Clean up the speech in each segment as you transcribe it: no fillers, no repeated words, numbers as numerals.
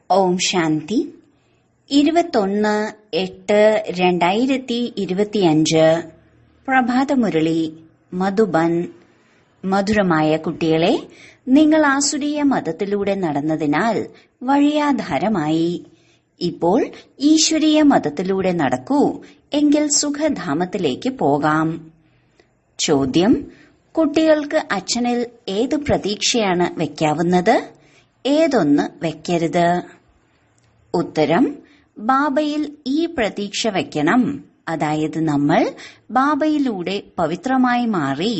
ഓം ശാന്തി 21/8/2025 പ്രഭാതമുരളി മധുബൻ. മധുരമായ കുട്ടികളെ, നിങ്ങൾ ആസുരീയ മതത്തിലൂടെ നടന്നതിനാൽ വഴിയാധാരമായി. ഇപ്പോൾ ഈശ്വരീയ മതത്തിലൂടെ നടക്കൂ, എങ്കിൽ സുഖധാമത്തിലേക്ക് പോകാം. ചോദ്യം: കുട്ടികൾക്ക് അച്ഛനിൽ ഏത് പ്രതീക്ഷയാണ് വെക്കാവുന്നത്, ഏതൊന്ന് വെക്കരുത്? ഉത്തരം: ബാബയിൽ ഈ പ്രതീക്ഷ വെക്കണം, അതായത് നമ്മൾ ബാബയിലൂടെ പവിത്രമായി മാറി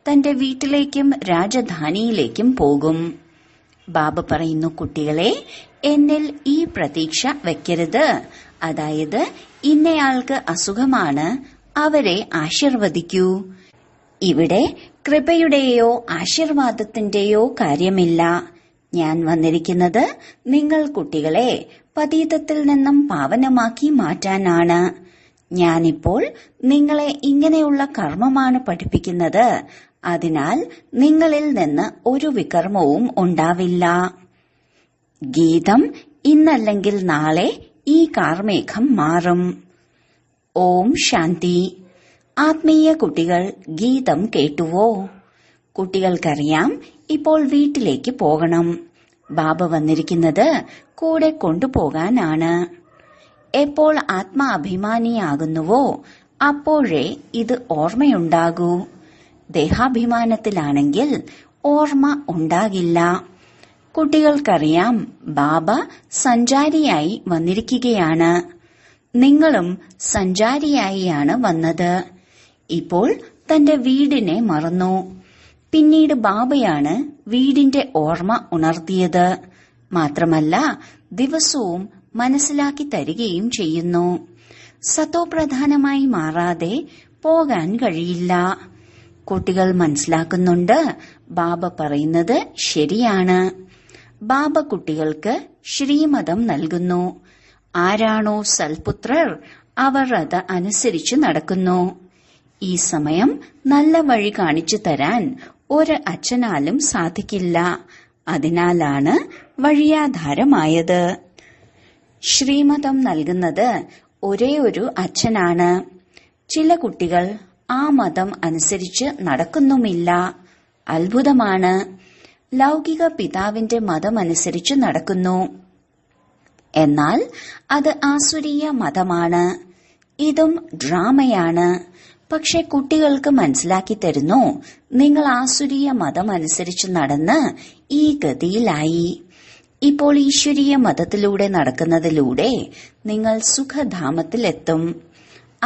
തന്റെ വീട്ടിലേക്കും രാജധാനിയിലേക്കും പോകും. ബാബ പറയുന്നു, കുട്ടികളെ, എന്നിൽ ഈ പ്രതീക്ഷ വെക്കരുത്, അതായത് ഇന്നയാൾക്ക് അസുഖമാണ്, അവരെ ആശീർവദിക്കൂ. ഇവിടെ കൃപയുടെയോ ആശീർവാദത്തിന്റെയോ കാര്യമില്ല. ഞാൻ വന്നിരിക്കുന്നത് നിങ്ങൾ കുട്ടികളെ പതീതത്തിൽ നിന്നും പാവനമാക്കി മാറ്റാനാണ്. ഞാനിപ്പോൾ നിങ്ങളെ ഇങ്ങനെയുള്ള കർമ്മമാണ് പഠിപ്പിക്കുന്നത്. അതിനാൽ നിങ്ങളിൽ നിന്ന് ഒരു വികർമ്മവും ഉണ്ടാവില്ല. ഗീതം: ഇന്നല്ലെങ്കിൽ നാളെ ഈ കാർമേഘം മാറും. ഓം ശാന്തി. ആത്മീയ കുട്ടികൾ ഗീതം കേട്ടുവോ? കുട്ടികൾക്കറിയാം ഇപ്പോൾ വീട്ടിലേക്ക് പോകണം. ബാബ വന്നിരിക്കുന്നത് കൂടെ കൊണ്ടുപോകാനാണ്. എപ്പോൾ ആത്മാഭിമാനിയാകുന്നുവോ അപ്പോഴേ ഇത് ഓർമ്മയുണ്ടാകൂ. ദേഹാഭിമാനത്തിലാണെങ്കിൽ ഓർമ്മ ഉണ്ടാകില്ല. കുട്ടികൾക്കറിയാം ബാബ സഞ്ചാരിയായി വന്നിരിക്കുകയാണ്. നിങ്ങളും സഞ്ചാരിയായിയാണ് വന്നത്. ഇപ്പോൾ തന്റെ വീടിനെ മറന്നു. പിന്നീട് ബാബയാണ് വീടിന്റെ ഓർമ്മ ഉണർത്തിയത്. മാത്രമല്ല ദിവസവും മനസ്സിലാക്കി തരികയും ചെയ്യുന്നു. സതോപ്രധാനമായി മാറാതെ പോകാൻ കഴിയില്ല. കുട്ടികൾ മനസ്സിലാക്കുന്നുണ്ട്, ബാബ പറയുന്നത് ശരിയാണ്. ബാബ കുട്ടികൾക്ക് ശ്രീമതം നൽകുന്നു. ആരാണോ സൽപുത്രർ അവർ അത് അനുസരിച്ച് നടക്കുന്നു. ഈ സമയം നല്ല വഴി കാണിച്ചു തരാൻ ഒരു അച്ഛനാലും സാധിക്കില്ല. അതിനാലാണ് വഴിയാധാരമായത്. ശ്രീമതം നൽകുന്നത് ഒരേ ഒരു അച്ഛനാണ്. ചില കുട്ടികൾ ആ മതം അനുസരിച്ച് നടക്കുന്നുമില്ല. അത്ഭുതമാണ്. ലൗകിക പിതാവിന്റെ മതമനുസരിച്ച് നടക്കുന്നു. എന്നാൽ അത് ആസുരീയ മതമാണ്. ഇതും ഡ്രാമയാണ്. പക്ഷെ കുട്ടികൾക്ക് മനസ്സിലാക്കി തരുന്നു, നിങ്ങൾ ആസുരീയ മതം അനുസരിച്ച് നടന്ന് ഈ ഗതിയിലായി. ഇപ്പോൾ ഈശ്വരീയ മതത്തിലൂടെ നടക്കുന്നതിലൂടെ നിങ്ങൾ സുഖധാമത്തിലെത്തും.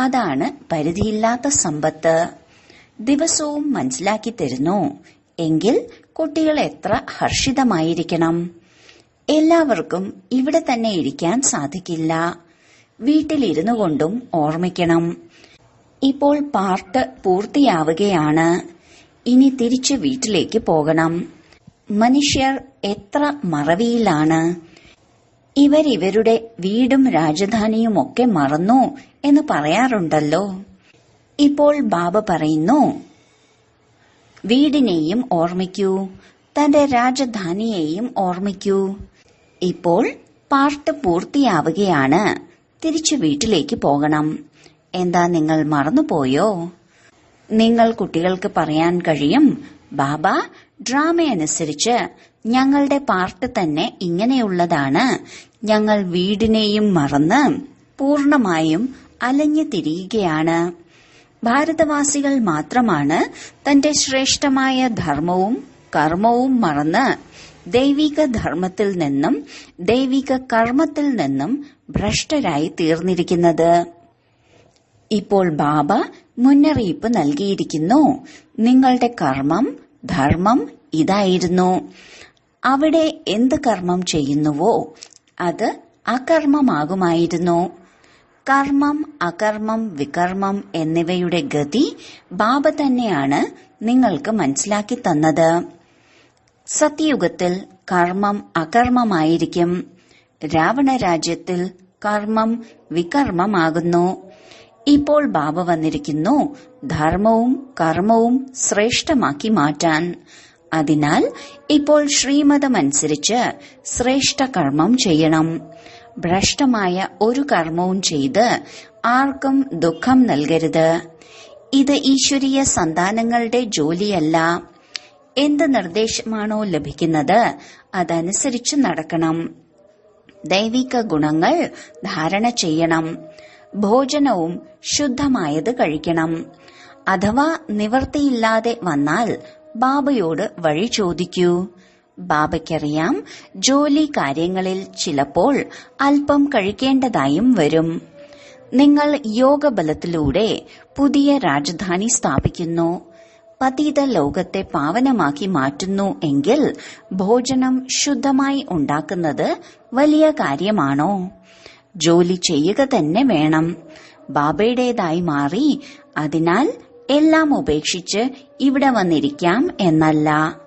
അതാണ് പരിധിയില്ലാത്ത സമ്പത്ത്. ദിവസവും മനസ്സിലാക്കി തരുന്നു. എങ്കിൽ കുട്ടികൾ എത്ര ഹർഷിതമായിരിക്കണം. എല്ലാവർക്കും ഇവിടെ തന്നെ ഇരിക്കാൻ സാധിക്കില്ല. വീട്ടിലിരുന്നു കൊണ്ടും ഓർമ്മിക്കണം. ഇപ്പോൾ പാർട്ട് പൂർത്തിയാവുകയാണ്. ഇനി തിരിച്ച് വീട്ടിലേക്ക് പോകണം. മനുഷ്യർ എത്ര മറവിയിലാണ്. ഇവരിവരുടെ വീടും രാജധാനിയുമൊക്കെ മറന്നു എന്ന് പറയാറുണ്ടല്ലോ. ഇപ്പോൾ ബാബ പറയുന്നു, വീടിനെയും ഓർമ്മിക്കൂ, തന്റെ രാജധാനിയെയും ഓർമ്മിക്കൂ. ഇപ്പോൾ പാർട്ട് പൂർത്തിയാവുകയാണ്. തിരിച്ചു വീട്ടിലേക്ക് പോകണം. എന്താ, നിങ്ങൾ മറന്നുപോയോ? നിങ്ങൾ കുട്ടികൾക്ക് പറയാൻ കഴിയും, ബാബ ഡ്രാമയനുസരിച്ച് ഞങ്ങളുടെ പാർട്ട് തന്നെ ഇങ്ങനെയുള്ളതാണ്. ഞങ്ങൾ വീടിനെയും മറന്ന് പൂർണമായും അലഞ്ഞു തിരിയുകയാണ്. ഭാരതവാസികൾ മാത്രമാണ് തന്റെ ശ്രേഷ്ഠമായ ധർമ്മവും കർമ്മവും മറന്ന് ദൈവിക ധർമ്മത്തിൽ നിന്നും ദൈവിക കർമ്മത്തിൽ നിന്നും ഭ്രഷ്ടരായി തീർന്നിരിക്കുന്നത്. ഇപ്പോൾ ബാബ മുന്നറിയിപ്പ് നൽകിയിരിക്കുന്നു, നിങ്ങളുടെ കർമ്മം ധർമ്മം ഇതായിരുന്നു. അവിടെ എന്ത് കർമ്മം ചെയ്യുന്നുവോ അത് അകർമ്മമാകുമായിരുന്നു. കർമ്മം അകർമ്മം വികർമ്മം എന്നിവയുടെ ഗതി ബാബ തന്നെയാണ് നിങ്ങൾക്ക് മനസ്സിലാക്കി തന്നത്. സത്യയുഗത്തിൽ കർമ്മം അകർമ്മമായിരിക്കും. രാവണ രാജ്യത്തിൽ കർമ്മം വികർമ്മമാകുന്നു. ഇപ്പോൾ ബാബ വന്നിരിക്കുന്നു ധർമ്മവും കർമ്മവും ശ്രേഷ്ഠമാക്കി മാറ്റാൻ. അതിനാൽ ഇപ്പോൾ ശ്രീമതമനുസരിച്ച് ശ്രേഷ്ഠ കർമ്മം ചെയ്യണം. ഭ്രഷ്ടമായ ഒരു കർമ്മവും ചെയ്ത് ആർക്കും ദുഃഖം നൽകരുത്. ഇത് ഈശ്വരീയ സന്താനങ്ങളുടെ ജോലിയല്ല. എന്ത് നിർദ്ദേശമാണോ ലഭിക്കുന്നത് അതനുസരിച്ച് നടക്കണം. ദൈവിക ഗുണങ്ങൾ ധാരണ ചെയ്യണം. ഭോജനവും ശുദ്ധമായത് കഴിക്കണം. അഥവാ നിവൃത്തിയില്ലാതെ വന്നാൽ ബാബയോട് വഴി ചോദിക്കൂ. ബാബയ്ക്കറിയാം ജോലി കാര്യങ്ങളിൽ ചിലപ്പോൾ അല്പം കഴിക്കേണ്ടതായും വരും. നിങ്ങൾ യോഗബലത്തിലൂടെ പുതിയ രാജധാനി സ്ഥാപിക്കുന്നു, പതിത ലോകത്തെ പാവനമാക്കി മാറ്റുന്നു എങ്കിൽ ഭോജനം ശുദ്ധമായി ഉണ്ടാക്കുന്നത് വലിയ കാര്യമാണോ? ജോലി ചെയ്യുക തന്നെ വേണം. ബാബയുടേതായി മാറി. അതിനാൽ എല്ലാം ഉപേക്ഷിച്ച് ഇവിടെ വന്നിരിക്കാം എന്നല്ല.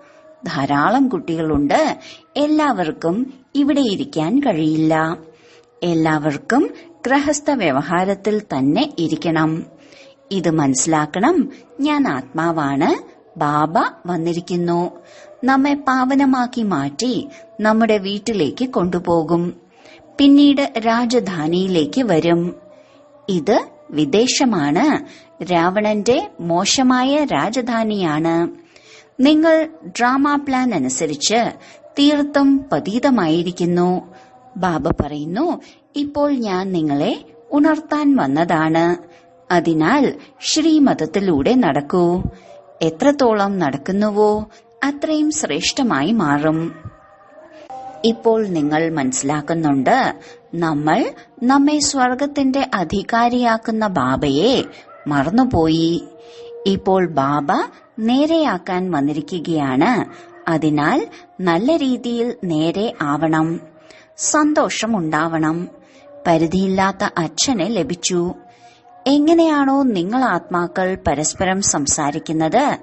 ധാരാളം കുട്ടികളുണ്ട്. എല്ലാവർക്കും ഇവിടെ ഇരിക്കാൻ കഴിയില്ല. എല്ലാവർക്കും ഗൃഹസ്ഥ വ്യവഹാരത്തിൽ തന്നെ ഇരിക്കണം. ഇത് മനസ്സിലാക്കണം. ഞാൻ ആത്മാവാണ്. ബാബ വന്നിരിക്കുന്നു. നമ്മെ പാവനമാക്കി മാറ്റി നമ്മുടെ വീട്ടിലേക്ക് കൊണ്ടുപോകും. പിന്നീട് രാജധാനിയിലേക്ക് വരും. ഇത് വിദേശമാണ്. രാവണന്റെ മോശമായ രാജധാനിയാണ്. നിങ്ങൾ ഡ്രാമ പ്ലാൻ അനുസരിച്ച് തീർത്തും പതീതമായിരിക്കുന്നു. ബാബ പറയുന്നു, ഇപ്പോൾ ഞാൻ നിങ്ങളെ ഉണർത്താൻ വന്നതാണ്. അതിനാൽ ശ്രീമതത്തിലൂടെ നടക്കൂ. എത്രത്തോളം നടക്കുന്നുവോ അത്രയും ശ്രേഷ്ഠമായി മാറും. ഇപ്പോൾ നിങ്ങൾ മനസ്സിലാക്കുന്നുണ്ട്, നമ്മൾ നമ്മെ സ്വർഗത്തിന്റെ അധികാരിയാക്കുന്ന ബാബയെ മറന്നുപോയി. ഇപ്പോൾ ബാബ നേരെയാക്കാൻ വന്നിരിക്കുകയാണ്. അതിനാൽ നല്ല രീതിയിൽ നേരെ ആവണം. സന്തോഷമുണ്ടാവണം. പരിധിയില്ലാത്ത അച്ഛനെ ലഭിച്ചു. എങ്ങനെയാണോ നിങ്ങൾ ആത്മാക്കൾ പരസ്പരം സംസാരിക്കുന്നത്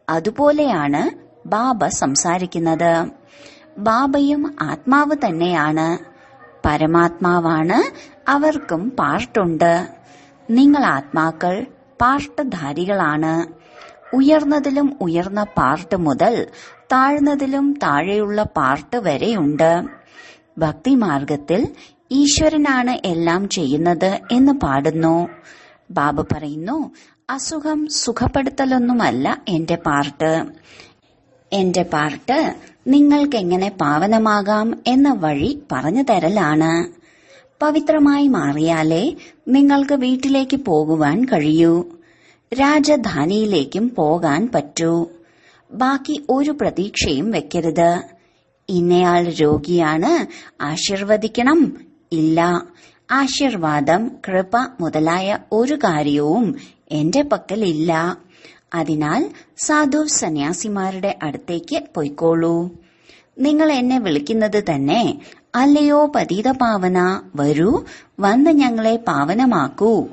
അതുപോലെയാണ് ബാബ സംസാരിക്കുന്നത്. ബാബയും ആത്മാവ് തന്നെയാണ്. പരമാത്മാവാണ്. അവർക്കും പാർട്ടുണ്ട്. നിങ്ങൾ ആത്മാക്കൾ പാർട്ടധാരികളാണ്. ഉയർന്നതിലും ഉയർന്ന പാർട്ട് മുതൽ താഴ്ന്നതിലും താഴെയുള്ള പാർട്ട് വരെയുണ്ട്. ഭക്തിമാർഗത്തിൽ ഈശ്വരനാണ് എല്ലാം ചെയ്യുന്നത് എന്ന് പാടുന്നു. ബാബ പറയുന്നു, അസുഖം സുഖപ്പെടുത്തലൊന്നുമല്ല എന്റെ പാർട്ട്. എന്റെ പാർട്ട് നിങ്ങൾക്കെങ്ങനെ പാവനമാകാം എന്ന വഴി പറഞ്ഞു തരലാണ്. പവിത്രമായി മാറിയാലേ നിങ്ങൾക്ക് വീട്ടിലേക്ക് പോകുവാൻ കഴിയൂ. രാജധാനിയിലേക്കും പോകാൻ പറ്റൂ. ബാക്കി ഒരു പ്രതീക്ഷയും വെക്കരുത്. ഇന്നയാൾ രോഗിയാണ്, ആശീർവദിക്കണം. ഇല്ല, ആശീർവാദം, കൃപ മുതലായ ഒരു കാര്യവും എന്റെ പക്കലില്ല. അതിനാൽ സാധു സന്യാസിമാരുടെ അടുത്തേക്ക് പൊയ്ക്കോളൂ. നിങ്ങൾ എന്നെ വിളിക്കുന്നത് തന്നെ, അല്ലയോ പതീത പാവന, വരൂ, വന്ന് ഞങ്ങളെ പാവനമാക്കൂ,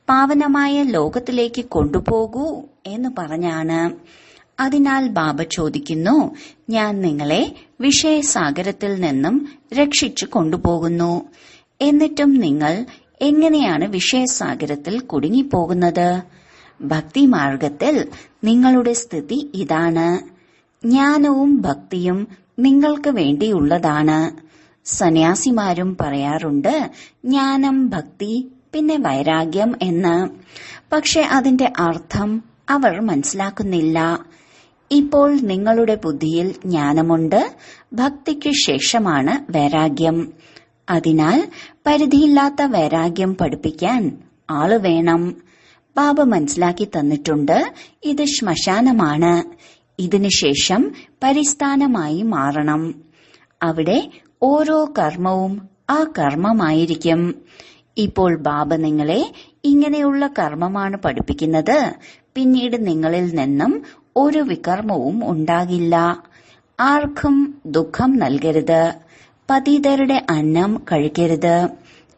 പാവനമായ ലോകത്തിലേക്ക് കൊണ്ടുപോകൂ എന്ന് പറഞ്ഞാണ്. അതിനാൽ ബാബ ചോദിക്കുന്നു, ഞാൻ നിങ്ങളെ വിഷയസാഗരത്തിൽ നിന്നും രക്ഷിച്ചു കൊണ്ടുപോകുന്നു. എന്നിട്ടും നിങ്ങൾ എങ്ങനെയാണ് വിഷയസാഗരത്തിൽ കുടുങ്ങിപ്പോകുന്നത്? ഭക്തിമാർഗത്തിൽ നിങ്ങളുടെ സ്ഥിതി ഇതാണ്. ജ്ഞാനവും ഭക്തിയും നിങ്ങൾക്ക് വേണ്ടിയുള്ളതാണ്. സന്യാസിമാരും പറയാറുണ്ട് ജ്ഞാനം, ഭക്തി, പിന്നെ വൈരാഗ്യം എന്ന്. പക്ഷെ അതിന്റെ അർത്ഥം അവർ മനസ്സിലാക്കുന്നില്ല. ഇപ്പോൾ നിങ്ങളുടെ ബുദ്ധിയിൽ ജ്ഞാനമുണ്ട്. ഭക്തിക്ക് ശേഷമാണ് വൈരാഗ്യം. അതിനാൽ പരിധിയില്ലാത്ത വൈരാഗ്യം പഠിപ്പിക്കാൻ ആള് വേണം. ബാബ മനസ്സിലാക്കി തന്നിട്ടുണ്ട്, ഇത് ശ്മശാനമാണ്. ഇതിനുശേഷം പരിസ്ഥാനമായി മാറണം. അവിടെ ഓരോ കർമ്മവും ആ കർമ്മമായിരിക്കും. ഇപ്പോൾ ബാബ നിങ്ങളെ ഇങ്ങനെയുള്ള കർമ്മമാണ് പഠിപ്പിക്കുന്നത്. പിന്നീട് നിങ്ങളിൽ നിന്നും ഒരു വികർമ്മവും ഉണ്ടാകില്ല. ആർക്കും ദുഃഖം നൽകരുത്. പതിതരുടെ അന്നം കഴിക്കരുത്.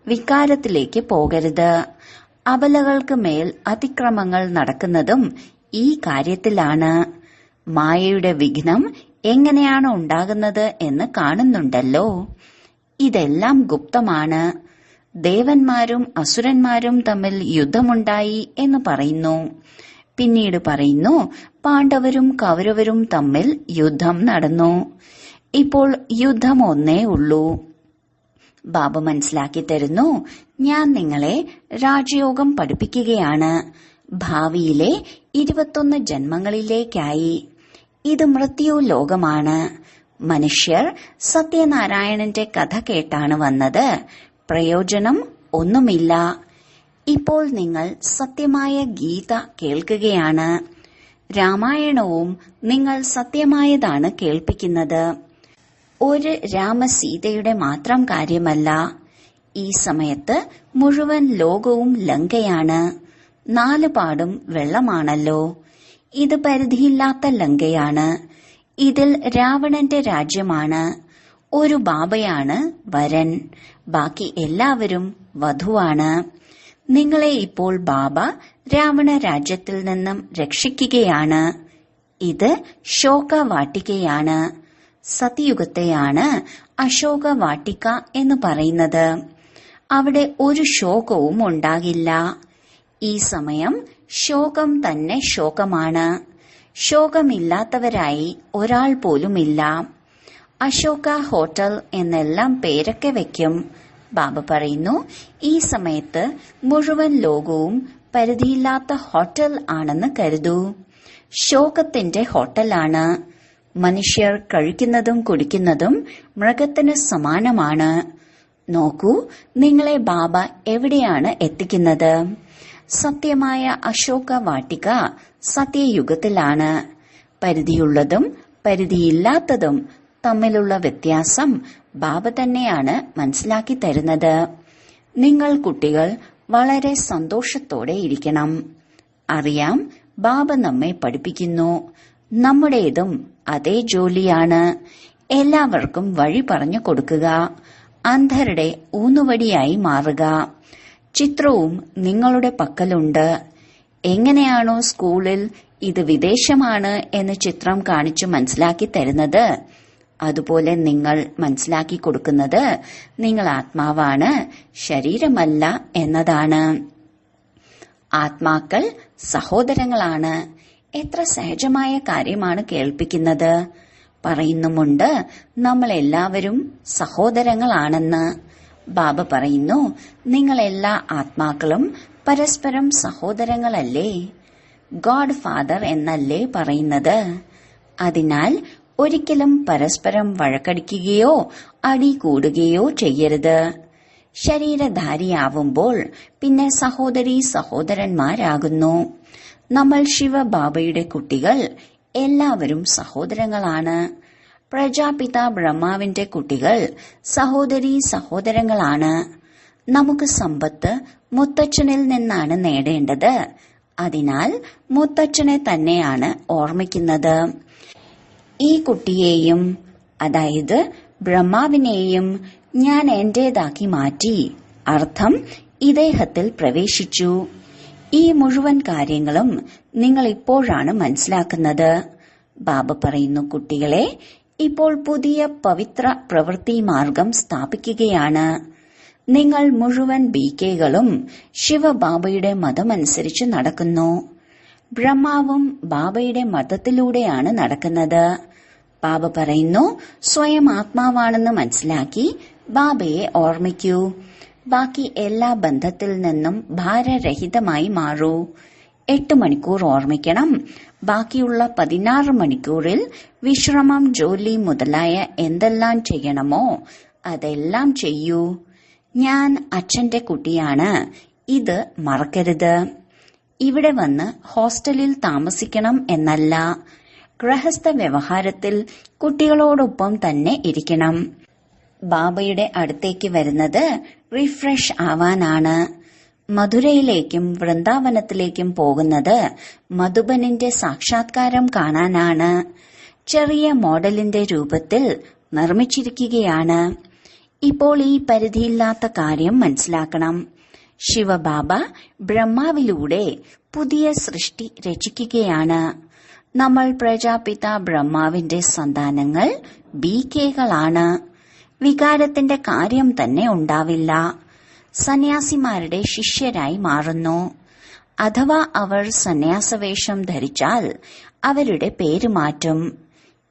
വികാരത്തിലേക്ക് പോകരുത്. അബലകൾക്ക് മേൽ അതിക്രമങ്ങൾ നടക്കുന്നതും ഈ കാര്യത്തിലാണ്. മായയുടെ വിഘ്നം എങ്ങനെയാണ് ഉണ്ടാകുന്നത് എന്ന് കാണുന്നുണ്ടല്ലോ. ഇതെല്ലാം ഗുപ്തമാണ്. ദേവന്മാരും അസുരന്മാരും തമ്മിൽ യുദ്ധമുണ്ടായി എന്ന് പറയുന്നു. പിന്നീട് പറയുന്നു, പാണ്ഡവരും കൗരവരും തമ്മിൽ യുദ്ധം നടന്നു. ഇപ്പോൾ യുദ്ധം ഒന്നേ ഉള്ളൂ. ബാബ മനസ്സിലാക്കി തരുന്നു, ഞാൻ നിങ്ങളെ രാജയോഗം പഠിപ്പിക്കുകയാണ്. ഭാവിയിലെ 21 ജന്മങ്ങളിലേക്കായി. ഇത് മൃത്യു ലോകമാണ്. മനുഷ്യർ സത്യനാരായണന്റെ കഥ കേട്ടാണ് വന്നത്. പ്രയോജനം ഒന്നുമില്ല. ഇപ്പോൾ നിങ്ങൾ സത്യമായ ഗീത കേൾക്കുകയാണ്. രാമായണവും നിങ്ങൾ സത്യമായതാണ് കേൾപ്പിക്കുന്നത്. ഒരു രാമസീതയുടെ മാത്രം കാര്യമല്ല. ഈ സമയത്ത് മുഴുവൻ ലോകവും ലങ്കയാണ്. 4 പാടും വെള്ളമാണല്ലോ. ഇത് പരിധിയില്ലാത്ത ലങ്കയാണ്. ഇതിൽ രാവണന്റെ രാജ്യമാണ്. ഒരു ബാബയാണ് വരൻ. ബാക്കി എല്ലാവരും വധുവാണ്. നിങ്ങളെ ഇപ്പോൾ ബാബ രാവണ രാജ്യത്തിൽ നിന്നും രക്ഷിക്കുകയാണ്. ഇത് ശോകവാട്ടികയാണ്. സതയുഗത്തെയാണ് അശോകവാട്ടിക എന്ന് പറയുന്നത്. അവിടെ ഒരു ശോകവും ഉണ്ടാകില്ല. ഈ സമയം ശോകം തന്നെ ശോകമാണ്. ശോകമില്ലാത്തവരായി ഒരാൾ പോലുമില്ല. അശോക ഹോട്ടൽ എന്നെല്ലാം പേരൊക്കെ വെക്കും. ബാബ പറയുന്നു, ഈ സമയത്ത് മുഴുവൻ ലോകവും പരിധിയില്ലാത്ത ഹോട്ടൽ ആണെന്ന് കരുതൂ. ശോകത്തിന്റെ ഹോട്ടലാണ്. മനുഷ്യർ കഴിക്കുന്നതും കുടിക്കുന്നതും മൃഗത്തിന് സമാനമാണ്. നോക്കൂ, നിങ്ങളെ ബാബ എവിടെയാണ് എത്തിക്കുന്നത്? സത്യമായ അശോക വാട്ടിക സത്യയുഗത്തിലാണ്. പരിധിയുള്ളതും പരിധിയില്ലാത്തതും തമ്മിലുള്ള വ്യത്യാസം ബാബ തന്നെയാണ് മനസ്സിലാക്കി തരുന്നത്. നിങ്ങൾ കുട്ടികൾ വളരെ സന്തോഷത്തോടെ ഇരിക്കണം. അറിയാം, ബാബ നമ്മെ പഠിപ്പിക്കുന്നു. നമ്മുടേതും അതേ ജോലിയാണ്. എല്ലാവർക്കും വഴി പറഞ്ഞു കൊടുക്കുക. അന്ധരുടെ ഊന്നുവടിയായി മാറുക. ചിത്രവും നിങ്ങളുടെ പക്കലുണ്ട്. എങ്ങനെയാണോ സ്കൂളിൽ ഇത് വിദേശമാണ് എന്ന് ചിത്രം കാണിച്ചു മനസ്സിലാക്കി തരുന്നത്, അതുപോലെ നിങ്ങൾ മനസ്സിലാക്കി കൊടുക്കുന്നത് നിങ്ങൾ ആത്മാവാണ്, ശരീരമല്ല എന്നതാണ്. ആത്മാക്കൾ സഹോദരങ്ങളാണ്. എത്ര സഹജമായ കാര്യമാണ് കേൾപ്പിക്കുന്നത്. പറയുന്നുമുണ്ട്, നമ്മൾ എല്ലാവരും സഹോദരങ്ങളാണെന്ന്. ബാബ പറയുന്നു, നിങ്ങളെല്ലാ ആത്മാക്കളും പരസ്പരം സഹോദരങ്ങളല്ലേ? ഗോഡ് ഫാദർ എന്നല്ലേ പറയുന്നത്? അതിനാൽ ഒരിക്കലും പരസ്പരം വഴക്കടിക്കുകയോ അടി കൂടുകയോ ചെയ്യരുത്. ശരീരധാരിയാവുമ്പോൾ പിന്നെ സഹോദരീ സഹോദരന്മാരാകുന്നു. നമ്മൾ ശിവബാബയുടെ കുട്ടികൾ. എല്ലാവരും സഹോദരങ്ങളാണ്. പ്രജാപിത ബ്രഹ്മാവിന്റെ കുട്ടികൾ സഹോദരീ സഹോദരങ്ങളാണ്. നമുക്ക് സമ്പത്ത് മുത്തച്ഛനിൽ നിന്നാണ് നേടേണ്ടത്. അതിനാൽ മുത്തച്ഛനെ തന്നെയാണ് ഓർമ്മിക്കുന്നത്. ഈ കുട്ടിയെയും, അതായത് ബ്രഹ്മാവിനെയും ഞാൻ എന്റേതാക്കി മാറ്റി. അർത്ഥം, ഇദ്ദേഹത്തിൽ പ്രവേശിച്ചു. ഈ മുഴുവൻ കാര്യങ്ങളും നിങ്ങൾ ഇപ്പോഴാണ് മനസ്സിലാക്കുന്നത്. ബാബ പറയുന്നു, കുട്ടികളെ, ഇപ്പോൾ പുതിയ പവിത്ര പ്രവൃത്തി മാർഗം സ്ഥാപിക്കുകയാണ്. നിങ്ങൾ മുഴുവൻ ബികെകളും ശിവബാബയുടെ മതമനുസരിച്ച് നടക്കുന്നു. ബ്രഹ്മാവും ബാബയുടെ മതത്തിലൂടെയാണ് നടക്കുന്നത്. ബാബ പറയുന്നു, സ്വയം ആത്മാവാണെന്ന് മനസ്സിലാക്കി ബാബയെ ഓർമ്മിക്കൂ. ബാക്കി എല്ലാ ബന്ധത്തിൽ നിന്നും ഭാരരഹിതമായി മാറൂ. 8 മണിക്കൂർ ഓർമ്മിക്കണം. ബാക്കിയുള്ള 16 മണിക്കൂറിൽ വിശ്രമം, ജോലി മുതലായ എന്തെല്ലാം ചെയ്യണമോ അതെല്ലാം ചെയ്യൂ. ഞാൻ അച്ഛന്റെ കുട്ടിയാണ്. ഇത് മറക്കരുത്. ഇവിടെ വന്ന് ഹോസ്റ്റലിൽ താമസിക്കണം എന്നല്ല. ഗൃഹസ്ഥ വ്യവഹാരത്തിൽ കുട്ടികളോടൊപ്പം തന്നെ ഇരിക്കണം. ബാബയുടെ അടുത്തേക്ക് വരുന്നത് റിഫ്രഷ് ആവാനാണ്. മധുരയിലേക്കും വൃന്ദാവനത്തിലേക്കും പോകുന്നത് മധുബനിന്റെ സാക്ഷാത്കാരം കാണാനാണ്. ചെറിയ മോഡലിന്റെ രൂപത്തിൽ നിർമ്മിച്ചിരിക്കുകയാണ്. ഇപ്പോൾ ഈ പരിധിയില്ലാത്ത കാര്യം മനസ്സിലാക്കണം. ശിവബാബ ബ്രഹ്മാവിലൂടെ പുതിയ സൃഷ്ടി രചിക്കുകയാണ്. നമ്മൾ പ്രജാപിത ബ്രഹ്മാവിന്റെ സന്താനങ്ങൾ, ബികെകളാണ്. വികാരത്തിന്റെ കാര്യം തന്നെ ഉണ്ടാവില്ല. സന്യാസിമാരുടെ ശിഷ്യരായി മാറുന്നു. അഥവാ അവർ സന്യാസവേഷം ധരിച്ചാൽ അവരുടെ പേര് മാറ്റും.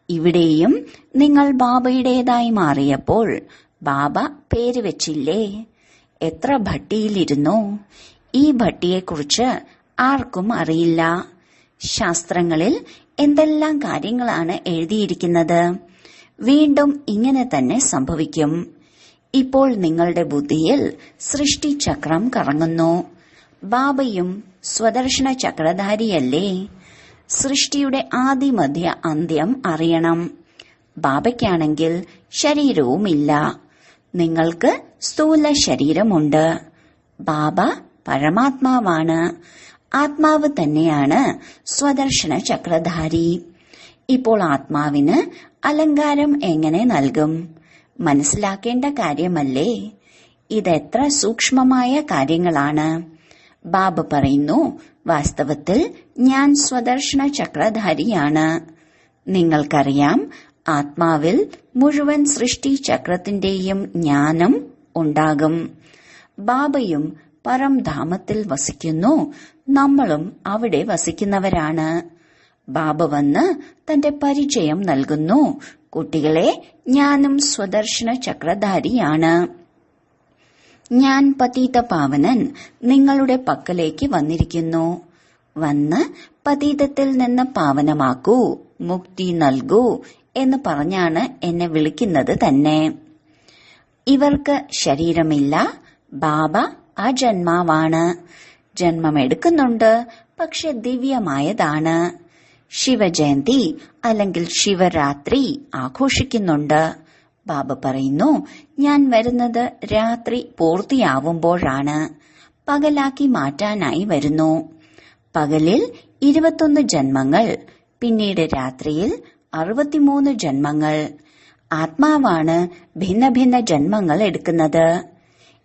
ഇവിടെയും നിങ്ങൾ ബാബയുടേതായി മാറിയപ്പോൾ ബാബ പേര് വെച്ചില്ലേ? എത്ര ഭട്ടിയിലിരുന്നു. ഈ ഭട്ടിയെക്കുറിച്ച് ആർക്കും അറിയില്ല. ശാസ്ത്രങ്ങളിൽ എന്തെല്ലാം കാര്യങ്ങളാണ് എഴുതിയിരിക്കുന്നത്. വീണ്ടും ഇങ്ങനെ തന്നെ സംഭവിക്കും. ഇപ്പോൾ നിങ്ങളുടെ ബുദ്ധിയിൽ സൃഷ്ടിചക്രം കറങ്ങുന്നു. ബാബയും സ്വദർശന ചക്രധാരിയല്ലേ? സൃഷ്ടിയുടെ ആദിമധ്യ അന്ത്യം അറിയണം. ബാബയ്ക്കാണെങ്കിൽ ശരീരവുമില്ല. നിങ്ങൾക്ക് സ്ഥൂല ശരീരമുണ്ട്. ബാബ പരമാത്മാവാണ്. ആത്മാവ് തന്നെയാണ് സ്വദർശന ചക്രധാരി. ഇപ്പോൾ ആത്മാവിന് അലങ്കാരം എങ്ങനെ നൽകും? മനസ്സിലാക്കേണ്ട കാര്യമല്ലേ? ഇതെത്ര സൂക്ഷ്മമായ കാര്യങ്ങളാണ്. ബാബ പറയുന്നു, വാസ്തവത്തിൽ ഞാൻ സ്വദർശന ചക്രധാരിയാണ്. നിങ്ങൾക്കറിയാം, ആത്മാവിൽ മുഴുവൻ സൃഷ്ടി ചക്രത്തിന്റെയും ജ്ഞാനം ഉണ്ടാകും. ബാബയും പരംധാമത്തിൽ വസിക്കുന്നു. നമ്മളും അവിടെ വസിക്കുന്നവരാണ്. ബാബ വന്ന് തന്റെ പരിചയം നൽകുന്നു. കുട്ടികളെ, ഞാനും സ്വദർശന ചക്രധാരിയാണ്. ഞാൻ പതീത പാവനൻ നിങ്ങളുടെ പക്കലേക്ക് വന്നിരിക്കുന്നു. വന്ന് പതീതത്തിൽ നിന്ന് പാവനമാക്കൂ, മുക്തി നൽകൂ എന്ന് പറഞ്ഞാണ് എന്നെ വിളിക്കുന്നത് തന്നെ. ഇവർക്ക് ശരീരമില്ല. ബാബ അജന്മാവാണ്. ജന്മമെടുക്കുന്നുണ്ട്, പക്ഷെ ദിവ്യമായതാണ്. ശിവജയന്തി അല്ലെങ്കിൽ ശിവരാത്രി ആഘോഷിക്കുന്നുണ്ട്. ബാബ പറയുന്നു, ഞാൻ വരുന്നത് രാത്രി പൂർത്തിയാവുമ്പോഴാണ്. പകലാക്കി മാറ്റാനായി വരുന്നു. പകലിൽ 21 ജന്മങ്ങൾ, പിന്നീട് രാത്രിയിൽ 63 ജന്മങ്ങൾ. ആത്മാവാണ് ഭിന്ന ഭിന്ന ജന്മങ്ങൾ എടുക്കുന്നത്.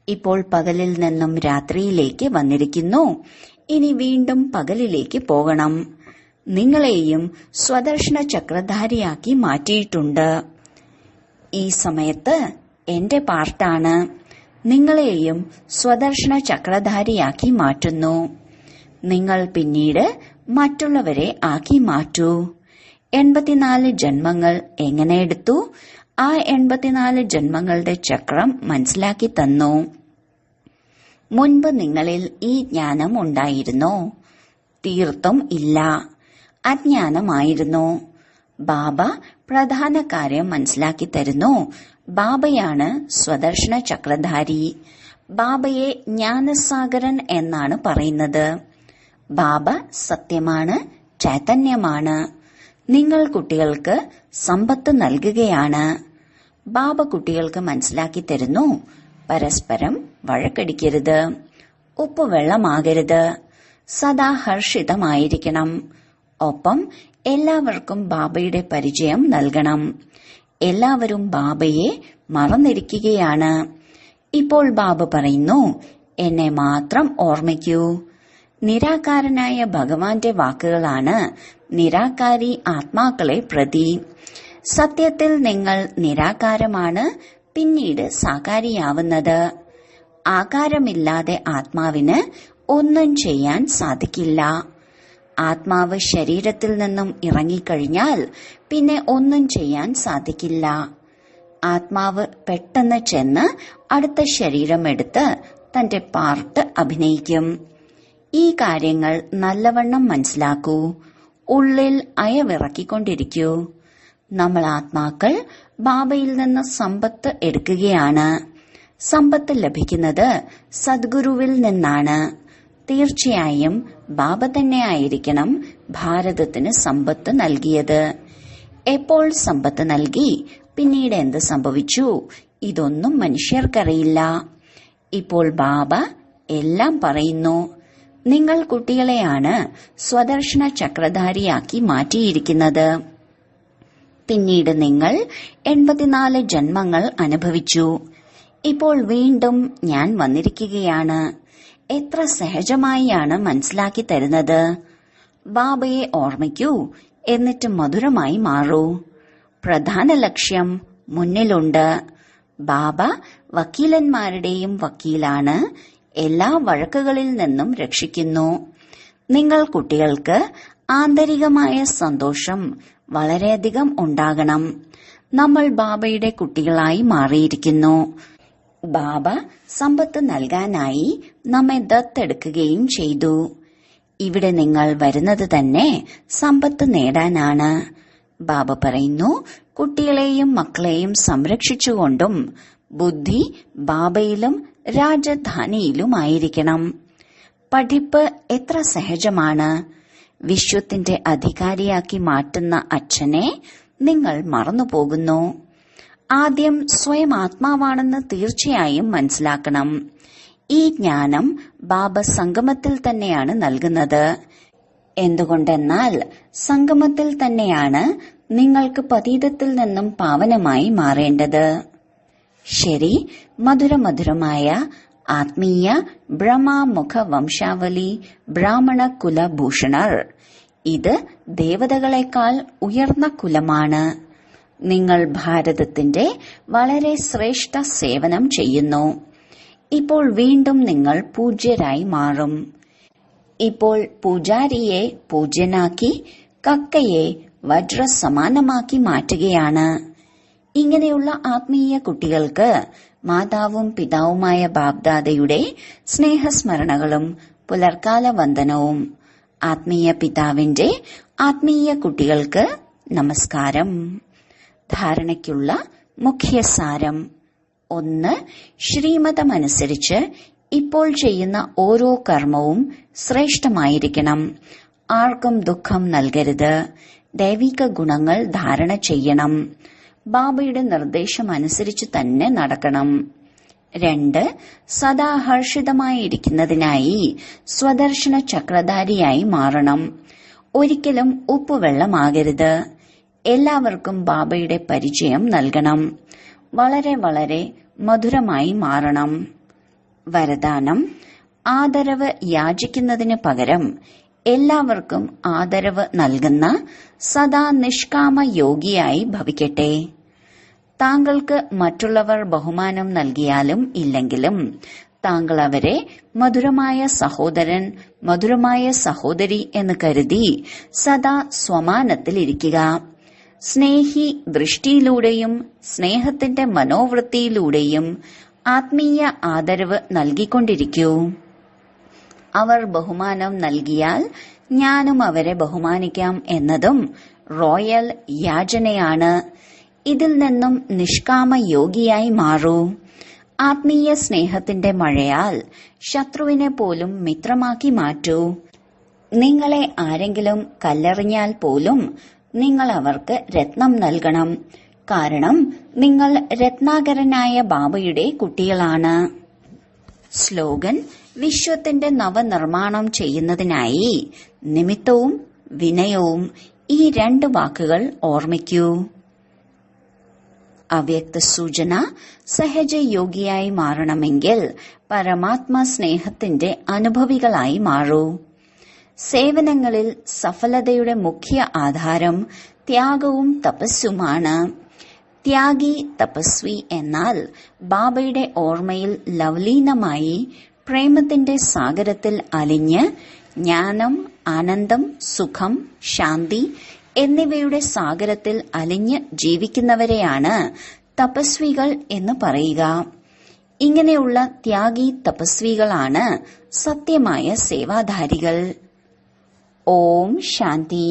ഇപ്പോൾ പകലിൽ നിന്നും രാത്രിയിലേക്ക് വന്നിരിക്കുന്നു. ഇനി വീണ്ടും പകലിലേക്ക് പോകണം. നിങ്ങളെയും സ്വദർശന ചക്രധാരിയാക്കി മാറ്റിയിട്ടുണ്ട്. ഈ സമയത്ത് എന്റെ പാർട്ടാണ്. നിങ്ങളെയും സ്വദർശന ചക്രധാരിയാക്കി മാറ്റുന്നു. നിങ്ങൾ പിന്നീട് മറ്റുള്ളവരെ ആക്കി മാറ്റൂ. 84 ജന്മങ്ങൾ എങ്ങനെ എടുത്തു? ആ 84 ജന്മങ്ങളുടെ ചക്രം മനസ്സിലാക്കി തന്നു. മുൻപ് നിങ്ങളിൽ ഈ ജ്ഞാനം ഉണ്ടായിരുന്നോ? തീർത്തും ഇല്ല. അജ്ഞാനമായിരുന്നു. ബാബ പ്രധാന കാര്യം മനസ്സിലാക്കി തരുന്നു. ബാബയാണ് സ്വദർശന ചക്രധാരി. ബാബയെ ജ്ഞാനസാഗരൻ എന്നാണ് പറയുന്നത്. ബാബ സത്യമാണ്, ചൈതന്യമാണ്. നിങ്ങൾ കുട്ടികൾക്ക് സമ്പത്ത് നൽകുകയാണ്. ബാബ കുട്ടികൾക്ക് മനസ്സിലാക്കി തരുന്നു, പരസ്പരം വഴക്കടിക്കരുത്, ഉപ്പുവെള്ളമാകരുത്, സദാ ഹർഷിതമായിരിക്കണം. ഒപ്പം എല്ലാവർക്കും ബാബയുടെ പരിചയം നൽകണം. എല്ലാവരും ബാബയെ മറന്നിരിക്കുകയാണ്. ഇപ്പോൾ ബാബ പറയുന്നു, എന്നെ മാത്രം ഓർമ്മിക്കൂ. നിരാകാരനായ ഭഗവാന്റെ വാക്കുകളാണ് നിരാകാരി ആത്മാക്കളെ പ്രതി. സത്യത്തിൽ നിങ്ങൾ നിരാകാരമാണ്, പിന്നീട് സാകാരിയാവുന്നത്. ആകാരമില്ലാതെ ആത്മാവിന് ഒന്നും ചെയ്യാൻ സാധിക്കില്ല. ആത്മാവ് ശരീരത്തിൽ നിന്നും ഇറങ്ങിക്കഴിഞ്ഞാൽ പിന്നെ ഒന്നും ചെയ്യാൻ സാധിക്കില്ല. ആത്മാവ് പെട്ടെന്ന് ചെന്ന് അടുത്ത ശരീരമെടുത്ത് തന്റെ പാർട്ട് അഭിനയിക്കും. ഈ കാര്യങ്ങൾ നല്ലവണ്ണം മനസ്സിലാക്കൂ. ഉള്ളിൽ അയവിറക്കിക്കൊണ്ടിരിക്കൂ. നമ്മൾ ആത്മാക്കൾ ബാബയിൽ നിന്ന് സമ്പത്ത് എടുക്കുകയാണ്. സമ്പത്ത് ലഭിക്കുന്നത് സദ്ഗുരുവിൽ നിന്നാണ്. തീർച്ചയായും ബാബ തന്നെ ആയിരിക്കണം ഭാരതത്തിന് സമ്പത്ത് നൽകിയത്. എപ്പോൾ സമ്പത്ത് നൽകി, പിന്നീട് എന്ത് സംഭവിച്ചു, ഇതൊന്നും മനുഷ്യർക്കറിയില്ല. ഇപ്പോൾ ബാബ എല്ലാം പറയുന്നു. നിങ്ങൾ കുട്ടികളെയാണ് സ്വദർശന ചക്രധാരിയാക്കി മാറ്റിയിരിക്കുന്നത്. പിന്നീട് നിങ്ങൾ 84 ജന്മങ്ങൾ അനുഭവിച്ചു. ഇപ്പോൾ വീണ്ടും ഞാൻ വന്നിരിക്കുകയാണ്. എത്ര സഹജമായാണ് മനസ്സിലാക്കി തരുന്നത്. ബാബയെ ഓർമ്മിക്കൂ, എന്നിട്ട് മധുരമായി മാറൂ. പ്രധാന ലക്ഷ്യം മുന്നിലുണ്ട്. ബാബ വക്കീലന്മാരുടെയും വക്കീലാണ്. എല്ലാ വഴക്കുകളിൽ നിന്നും രക്ഷിക്കുന്നു. നിങ്ങൾ കുട്ടികൾക്ക് ആന്തരികമായ സന്തോഷം വളരെയധികം ഉണ്ടാകണം. നമ്മൾ ബാബയുടെ കുട്ടികളായി മാറിയിരിക്കുന്നു. ബാബ സമ്പത്ത് നൽകാനായി നമ്മെ ദത്തെടുക്കുകയും ചെയ്തു. ഇവിടെ നിങ്ങൾ വരുന്നത് തന്നെ സമ്പത്ത് നേടാനാണ്. ബാബ പറയുന്നു, കുട്ടികളെയും മക്കളെയും സംരക്ഷിച്ചുകൊണ്ടും ബുദ്ധി ബാബയിലും രാജധാനിയിലുമായിരിക്കണം. പഠിപ്പ് എത്ര സഹജമാണ്. വിശ്വത്തിന്റെ അധികാരിയാക്കി മാറ്റുന്ന അച്ഛനെ നിങ്ങൾ മറന്നുപോകുന്നു. ആദ്യം സ്വയം ആത്മാവാണെന്ന് തീർച്ചയായും മനസ്സിലാക്കണം. ഈ ജ്ഞാനം ബാബ സംഗമത്തിൽ തന്നെയാണ് നൽകുന്നത്. എന്തുകൊണ്ടെന്നാൽ സംഗമത്തിൽ തന്നെയാണ് നിങ്ങൾക്ക് പതീതത്തിൽ നിന്നും പാവനമായി മാറേണ്ടത്. ശരി, മധുരമധുരമായ ആത്മീയ ബ്രഹ്മമുഖ വംശാവലി ബ്രാഹ്മണ കുലഭൂഷണർ, ഇത് ദേവതകളെക്കാൾ ഉയർന്ന കുലമാണ്. നിങ്ങൾ ഭാരതത്തിന്റെ വളരെ ശ്രേഷ്ഠ സേവനം ചെയ്യുന്നു. ഇപ്പോൾ വീണ്ടും നിങ്ങൾ പൂജ്യരായി മാറും. ഇപ്പോൾ പൂജാരിയെ പൂജ്യനാക്കി കക്കയെ വജ്രസമാനമാക്കി മാറ്റുകയാണ്. ഇങ്ങനെയുള്ള ആത്മീയ കുട്ടികൾക്ക് മാതാവും പിതാവുമായ ബാബ്ദാദയുടെ സ്നേഹസ്മരണകളും പുലർക്കാല വന്ദനവും. ആത്മീയ പിതാവിന്റെ ആത്മീയ കുട്ടികൾക്ക് നമസ്കാരം. ധാരണയ്ക്കുള്ള മുഖ്യസാരം: 1. ശ്രീമതമനുസരിച്ച് ഇപ്പോൾ ചെയ്യുന്ന ഓരോ കർമ്മവും ശ്രേഷ്ഠമായിരിക്കണം. ആർക്കും ദുഃഖം നൽകരുത്. ദൈവിക ഗുണങ്ങൾ ധാരണ ചെയ്യണം. ബാബയുടെ നിർദ്ദേശമനുസരിച്ച് തന്നെ നടക്കണം. 2. സദാ ഹർഷിതമായിരിക്കുന്നതിനായി സ്വദർശന ചക്രധാരിയായി മാറണം. ഒരിക്കലും ഉപ്പുവെള്ളമാകരുത്. എല്ലാവർക്കും ബാബയുടെ പരിചയം നൽകണം. വളരെ വളരെ മധുരമായി മാറണം. വരദാനം: ആദരവ് യാചിക്കുന്നതിന് പകരം എല്ലാവർക്കും ആദരവ് നൽകുന്ന സദാ നിഷ്കാമ യോഗിയായി ഭവിക്കട്ടെ. താങ്കൾക്ക് മറ്റുള്ളവർ ബഹുമാനം നൽകിയാലും ഇല്ലെങ്കിലും താങ്കൾ അവരെ മധുരമായ സഹോദരൻ, മധുരമായ സഹോദരി എന്ന് കരുതി സദാ സ്വമാനത്തിലിരിക്കുക. സ്നേഹി ദൃഷ്ടിയിലൂടെയും സ്നേഹത്തിന്റെ മനോവൃത്തിയിലൂടെയും ആത്മീയ ആദരവ് നൽകിക്കൊണ്ടിരിക്കൂ. അവർ ബഹുമാനം നൽകിയാൽ ഞാനും അവരെ ബഹുമാനിക്കാം എന്നതും റോയൽ യാചനയാണ്. ഇതിൽ നിന്നും നിഷ്കാമ യോഗിയായി മാറൂ. ആത്മീയ സ്നേഹത്തിന്റെ മഴയാൽ ശത്രുവിനെ പോലും മിത്രമാക്കി മാറ്റൂ. നിങ്ങളെ ആരെങ്കിലും കല്ലെറിഞ്ഞാൽ പോലും നിങ്ങൾ അവർക്ക് രത്നം നൽകണം. കാരണം നിങ്ങൾ രത്നാകരനായ ബാബയുടെ കുട്ടികളാണ്. സ്ലോഗൻ: വിശ്വത്തിന്റെ നവനിർമ്മാണം ചെയ്യുന്നതിനായി നിമിത്തവും വിനയവും. ഈ 2 വാക്കുകൾ ഓർമ്മിക്കൂ. അവ്യക്ത സൂചന: സഹജയോഗിയായി മാറണമെങ്കിൽ പരമാത്മ സ്നേഹത്തിന്റെ അനുഭവികളായി മാറൂ. സേവനങ്ങളിൽ സഫലതയുടെ മുഖ്യ ആധാരം ത്യാഗവും തപസ്സുമാണ്. ത്യാഗി തപസ്വി എന്നാൽ ബാബയുടെ ഓർമ്മയിൽ ലവലീനമായി പ്രേമത്തിന്റെ സാഗരത്തിൽ അലിഞ്ഞ് ജ്ഞാനം, ആനന്ദം, സുഖം, ശാന്തി എന്നിവയുടെ സാഗരത്തിൽ അലിഞ്ഞ് ജീവിക്കുന്നവരെയാണ് തപസ്വികൾ എന്ന് പറയുക. ഇങ്ങനെയുള്ള ത്യാഗി തപസ്വികളാണ് സത്യമായ സേവാധാരികൾ. ഓം ശാന്തി.